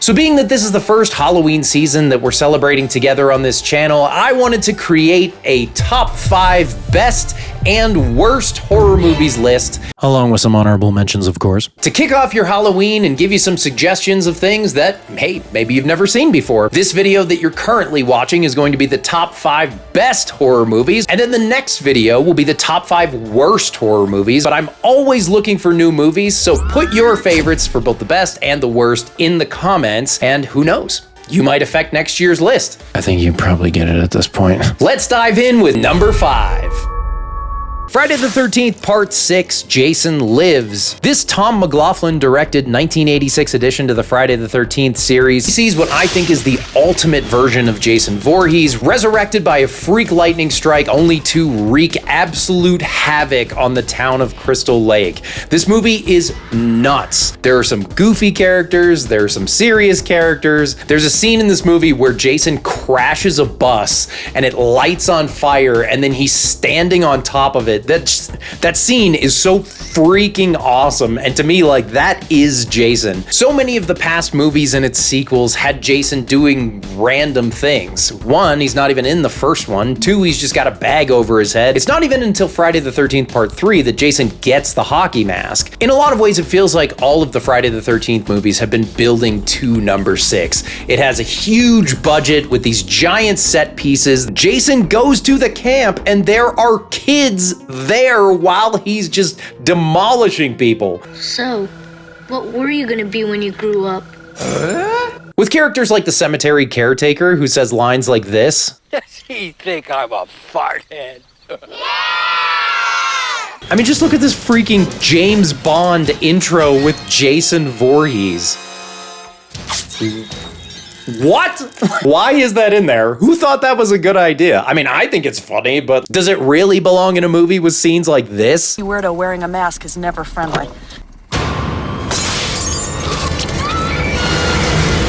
So being that this is the first Halloween season that we're celebrating together on this channel, I wanted to create a top 5 best and worst horror movies list, along with some honorable mentions, of course, to kick off your Halloween and give you some suggestions of things that, hey, maybe you've never seen before. This video that you're currently watching is going to be the top 5 best horror movies, and then the next video will be the top 5 worst horror movies, but I'm always looking for new movies, so put your favorites for both the best and the worst in the comments, and who knows? You might affect next year's list. I think you probably get it at this point. Let's dive in with number 5. Friday the 13th, Part 6, Jason Lives. This Tom McLaughlin directed 1986 addition to the Friday the 13th series sees what I think is the ultimate version of Jason Voorhees, resurrected by a freak lightning strike only to wreak absolute havoc on the town of Crystal Lake. This movie is nuts. There are some goofy characters, there are some serious characters. There's a scene in this movie where Jason crashes a bus and it lights on fire and then he's standing on top of it. That scene is so freaking awesome, and to me, like, that is Jason. So many of the past movies and its sequels had Jason doing random things. 1, he's not even in the first one. 2, he's just got a bag over his head. It's not even until Friday the 13th Part 3 that Jason gets the hockey mask. In a lot of ways, it feels like all of the Friday the 13th movies have been building to number 6. It has a huge budget with these giant set pieces. Jason goes to the camp and there are kids there while he's just demolishing people. So, what were you gonna be when you grew up? With characters like the cemetery caretaker who says lines like this. Does he think I'm a farthead? I mean, just look at this freaking James Bond intro with Jason Voorhees. What? Why is that in there? Who thought that was a good idea? I mean, I think it's funny, but does it really belong in a movie with scenes like this? Weirdo wearing a mask is never friendly.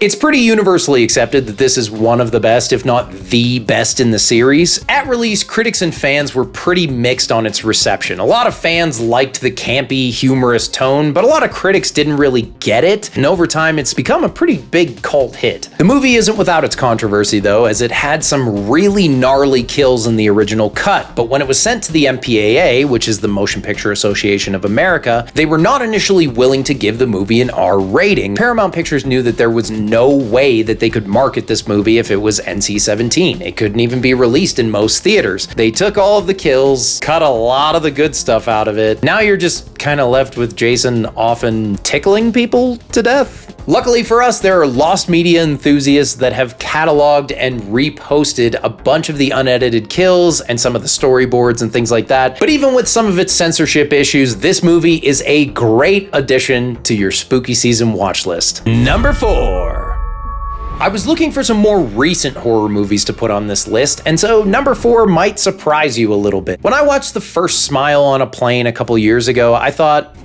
It's pretty universally accepted that this is one of the best, if not the best in the series. At release, critics and fans were pretty mixed on its reception. A lot of fans liked the campy, humorous tone, but a lot of critics didn't really get it, and over time it's become a pretty big cult hit. The movie isn't without its controversy though, as it had some really gnarly kills in the original cut, but when it was sent to the MPAA, which is the Motion Picture Association of America, they were not initially willing to give the movie an R rating. Paramount Pictures knew that there was no way that they could market this movie if it was NC-17. It couldn't even be released in most theaters. They took all of the kills, cut a lot of the good stuff out of it. Now you're just kind of left with Jason often tickling people to death. Luckily for us, there are lost media enthusiasts that have cataloged and reposted a bunch of the unedited kills and some of the storyboards and things like that. But even with some of its censorship issues, this movie is a great addition to your spooky season watch list. Number 4. I was looking for some more recent horror movies to put on this list, and so number 4 might surprise you a little bit. When I watched The First Smile on a Plane a couple years ago, I thought,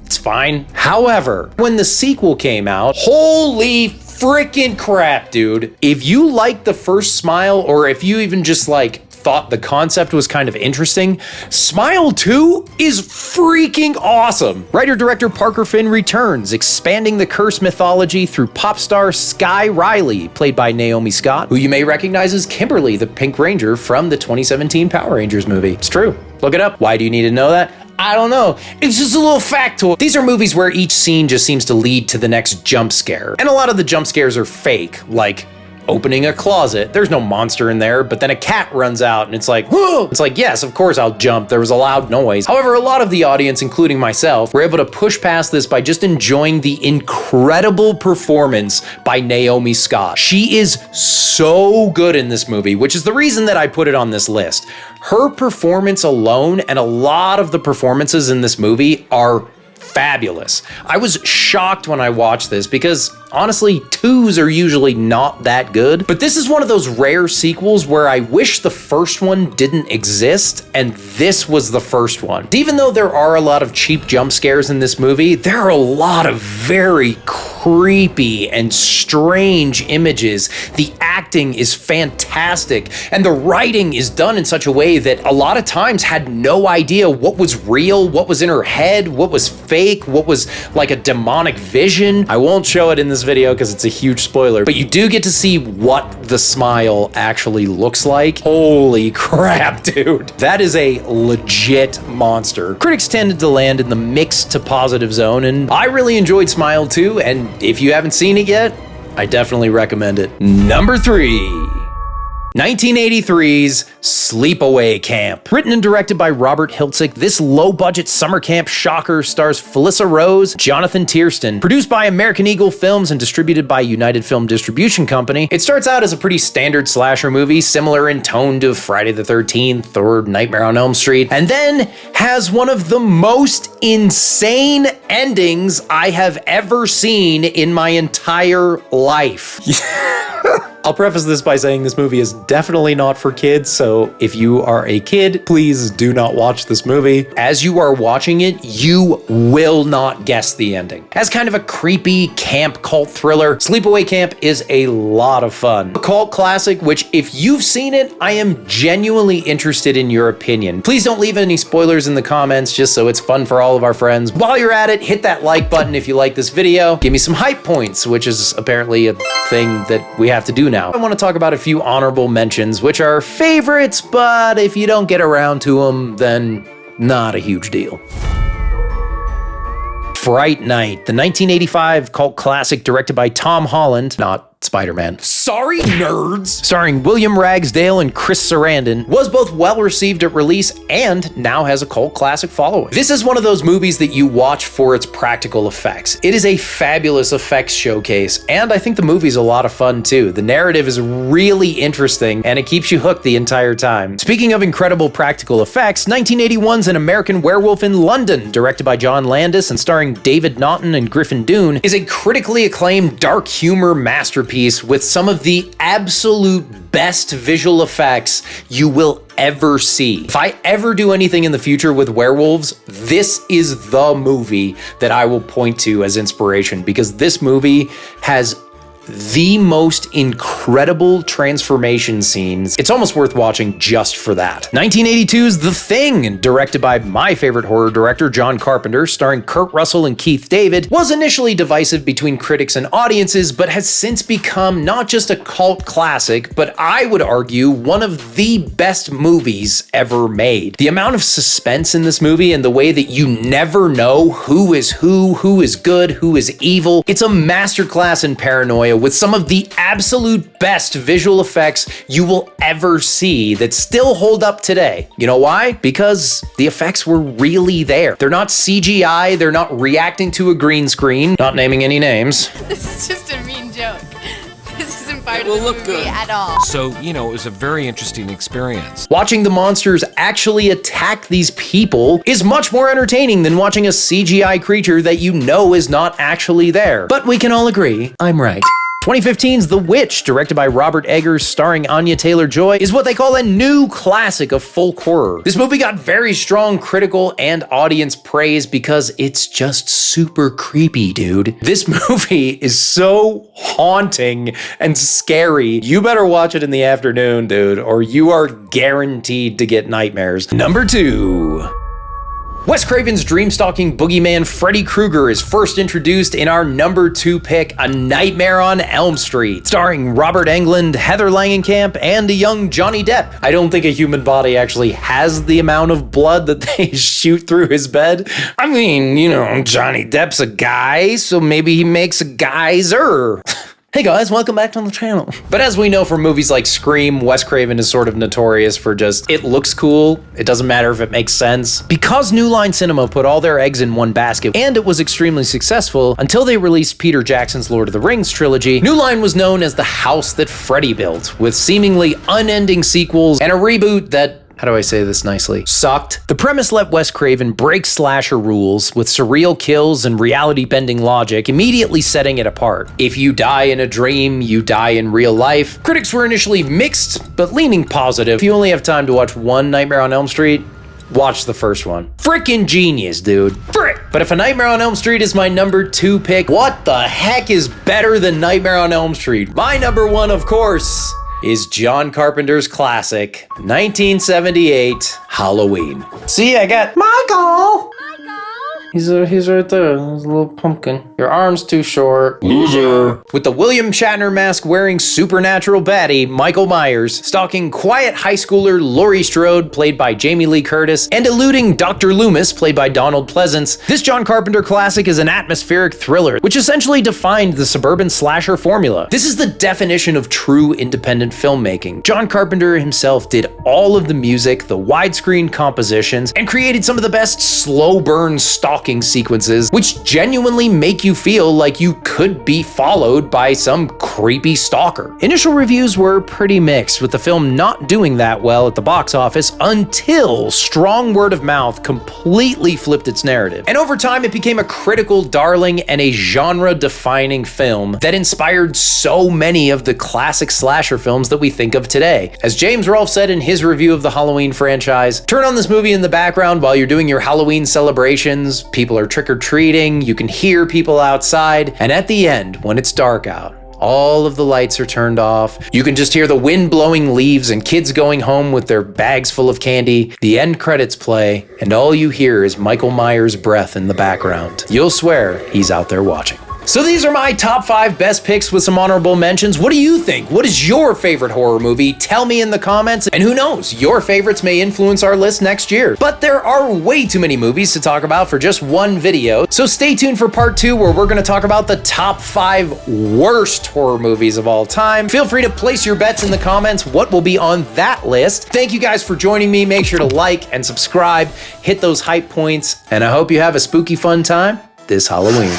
it's fine. However, when the sequel came out, holy freaking crap, dude. If you liked The First Smile, or if you even just thought the concept was kind of interesting, Smile 2 is freaking awesome. Writer-director Parker Finn returns, expanding the curse mythology through pop star Sky Riley, played by Naomi Scott, who you may recognize as Kimberly, the Pink Ranger from the 2017 Power Rangers movie. It's true. Look it up. Why do you need to know that? I don't know. It's just a little factoid. These are movies where each scene just seems to lead to the next jump scare. And a lot of the jump scares are fake, like opening a closet. There's no monster in there, but then a cat runs out and it's like, whoa! It's like, yes, of course I'll jump. There was a loud noise. However, a lot of the audience, including myself, were able to push past this by just enjoying the incredible performance by Naomi Scott. She is so good in this movie, which is the reason that I put it on this list. Her performance alone, and a lot of the performances in this movie, are fabulous. I was shocked when I watched this because honestly, 2s are usually not that good, but this is one of those rare sequels where I wish the first one didn't exist and this was the first one. Even though there are a lot of cheap jump scares in this movie, there are a lot of very creepy and strange images. The acting is fantastic and the writing is done in such a way that a lot of times had no idea what was real, what was in her head, what was fake, what was like a demonic vision. I won't show it in this this video because it's a huge spoiler, but you do get to see what the smile actually looks like. Holy crap, dude. That is a legit monster. Critics tended to land in the mixed to positive zone, and I really enjoyed Smile too, and if you haven't seen it yet, I definitely recommend it. Number 3. 1983's Sleepaway Camp. Written and directed by Robert Hiltzik, this low-budget summer camp shocker stars Felissa Rose, Jonathan Tiersten. Produced by American Eagle Films and distributed by United Film Distribution Company, it starts out as a pretty standard slasher movie, similar in tone to Friday the 13th or Nightmare on Elm Street, and then has one of the most insane endings I have ever seen in my entire life. I'll preface this by saying this movie is definitely not for kids, so if you are a kid, please do not watch this movie. As you are watching it, you will not guess the ending. As kind of a creepy camp cult thriller, Sleepaway Camp is a lot of fun. A cult classic, which if you've seen it, I am genuinely interested in your opinion. Please don't leave any spoilers in the comments, just so it's fun for all of our friends. While you're at it, hit that like button if you like this video. Give me some hype points, which is apparently a thing that we have to do now. I want to talk about a few honorable mentions, which are favorites, but if you don't get around to them, then not a huge deal. Fright Night, the 1985 cult classic directed by Tom Holland, not Spider-Man. Sorry, nerds! Starring William Ragsdale and Chris Sarandon, was both well received at release and now has a cult classic following. This is one of those movies that you watch for its practical effects. It is a fabulous effects showcase, and I think the movie's a lot of fun too. The narrative is really interesting, and it keeps you hooked the entire time. Speaking of incredible practical effects, 1981's An American Werewolf in London, directed by John Landis and starring David Naughton and Griffin Dunne, is a critically acclaimed dark humor masterpiece with some of the absolute best visual effects you will ever see. If I ever do anything in the future with werewolves, this is the movie that I will point to as inspiration, because this movie has the most incredible transformation scenes. It's almost worth watching just for that. 1982's The Thing, directed by my favorite horror director, John Carpenter, starring Kurt Russell and Keith David, was initially divisive between critics and audiences, but has since become not just a cult classic, but I would argue one of the best movies ever made. The amount of suspense in this movie and the way that you never know who is good, who is evil. It's a masterclass in paranoia with some of the absolute best visual effects you will ever see that still hold up today. You know why? Because the effects were really there. They're not CGI, they're not reacting to a green screen, not naming any names. This is just a mean joke. This isn't part of will the look movie good. at all. So, you know, it was a very interesting experience. Watching the monsters actually attack these people is much more entertaining than watching a CGI creature that you know is not actually there. But we can all agree, I'm right. 2015's The Witch, directed by Robert Eggers, starring Anya Taylor-Joy, is what they call a new classic of folk horror. This movie got very strong critical and audience praise because it's just super creepy, dude. This movie is so haunting and scary. You better watch it in the afternoon, dude, or you are guaranteed to get nightmares. Number 2. Wes Craven's dream-stalking boogeyman Freddy Krueger is first introduced in our number 2 pick, A Nightmare on Elm Street, starring Robert Englund, Heather Langenkamp, and a young Johnny Depp. I don't think a human body actually has the amount of blood that they shoot through his bed. I mean, you know, Johnny Depp's a guy, so maybe he makes a geyser. Hey guys, welcome back to the channel. But as we know from movies like Scream, Wes Craven is sort of notorious for just, it looks cool, it doesn't matter if it makes sense. Because New Line Cinema put all their eggs in one basket, and it was extremely successful until they released Peter Jackson's Lord of the Rings trilogy, New Line was known as the house that Freddy built, with seemingly unending sequels and a reboot that, how do I say this nicely, sucked. The premise let Wes Craven break slasher rules with surreal kills and reality-bending logic, immediately setting it apart. If you die in a dream, you die in real life. Critics were initially mixed, but leaning positive. If you only have time to watch one Nightmare on Elm Street, watch the first one. Frickin' genius, dude. Frick! But if A Nightmare on Elm Street is my number 2 pick, what the heck is better than Nightmare on Elm Street? My number 1, of course, is John Carpenter's classic, 1978, Halloween. See, I got Michael! He's right there. He's a little pumpkin. Your arm's too short. Loser. With the William Shatner mask wearing supernatural baddie Michael Myers, stalking quiet high schooler Laurie Strode, played by Jamie Lee Curtis, and eluding Dr. Loomis, played by Donald Pleasance, this John Carpenter classic is an atmospheric thriller, which essentially defined the suburban slasher formula. This is the definition of true independent filmmaking. John Carpenter himself did all of the music, the widescreen compositions, and created some of the best slow burn stalking sequences, which genuinely make you feel like you could be followed by some creepy stalker. Initial reviews were pretty mixed, with the film not doing that well at the box office until strong word of mouth completely flipped its narrative. And over time, it became a critical darling and a genre-defining film that inspired so many of the classic slasher films that we think of today. As James Rolfe said in his review of the Halloween franchise, turn on this movie in the background while you're doing your Halloween celebrations, people are trick-or-treating, you can hear people outside, and at the end, when it's dark out, all of the lights are turned off. You can just hear the wind blowing leaves and kids going home with their bags full of candy. The end credits play, and all you hear is Michael Myers' breath in the background. You'll swear he's out there watching. So these are my top 5 best picks with some honorable mentions. What do you think? What is your favorite horror movie? Tell me in the comments, and who knows, your favorites may influence our list next year. But there are way too many movies to talk about for just one video, so stay tuned for part 2 where we're gonna talk about the top 5 worst horror movies of all time. Feel free to place your bets in the comments what will be on that list. Thank you guys for joining me. Make sure to like and subscribe, hit those hype points, and I hope you have a spooky fun time this Halloween.